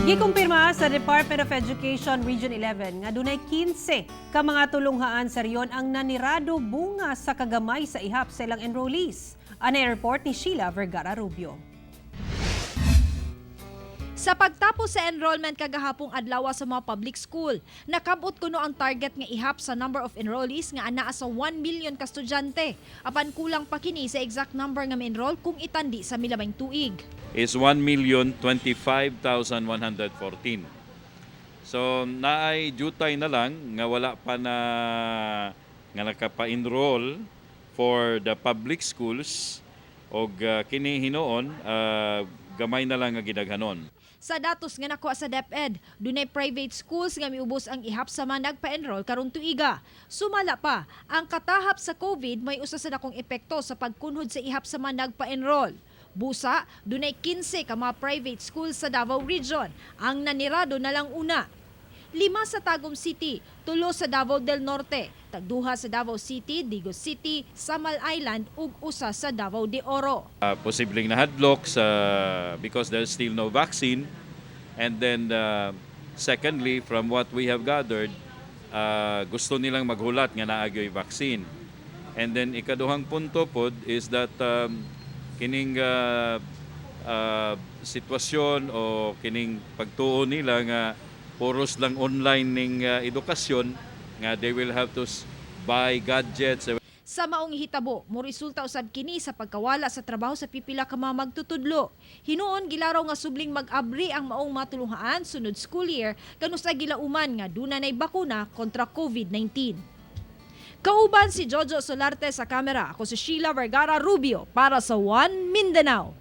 Gikumpirma sa Department of Education Region 11 nga dunay 15 ka mga tulunghaan sa riyon ang nanirado bunga sa kagamay sa ihap sa ilang enrollees. Anay report ni Sheila Vergara Rubio. Sa pagtapos sa enrollment kagahapong adlaw sa mga public school, nakabot kuno ang target nga ihap sa number of enrollees nga anaa sa 1 million ka estudyante. Apan kulang pa kini sa exact number nga ma-enroll kung itandi sa milabing tuig. Is 1,025,114. So naay jutay na lang nga wala pa na nga nakapa-enroll for the public schools og kini hinuon gamay na lang nga gidaghanon. Sa datos nga nakuha sa DepEd, dunay private schools nga miubos ang ihap sa mga nagpa-enroll karong tuiga. Sumala pa, ang katahap sa COVID may usa sa dakong epekto sa pagkunhod sa ihap sa mga nagpa-enroll. Busa, dunay 15 ka mga private schools sa Davao Region. Ang nanirado na lang una. 5 sa Tagum City, 3 sa Davao del Norte, tagduha sa Davao City, Digos City, Samal Island ug usa sa Davao de Oro. Posibleng nahadlok sa because there's still no vaccine, and then secondly, from what we have gathered, gusto nilang maghulat nga naagyoy vaccine. And then ikaduhang punto pod is that kining sitwasyon o kining pagtuo nila nga puros lang online ning edukasyon nga they will have to buy gadgets. Sa maong hitabo, mo resulta usab kini sa pagkawala sa trabaho sa pipila ka mga magtutudlo. Hinuon gilaraw nga subling mag-abri ang maong matulungaan sunod school year kanus sa gilauman nga duna nay bakuna kontra COVID-19. Kauban si Jojo Solarte sa kamera. Ako si Sheila Vergara Rubio para sa One Mindanao.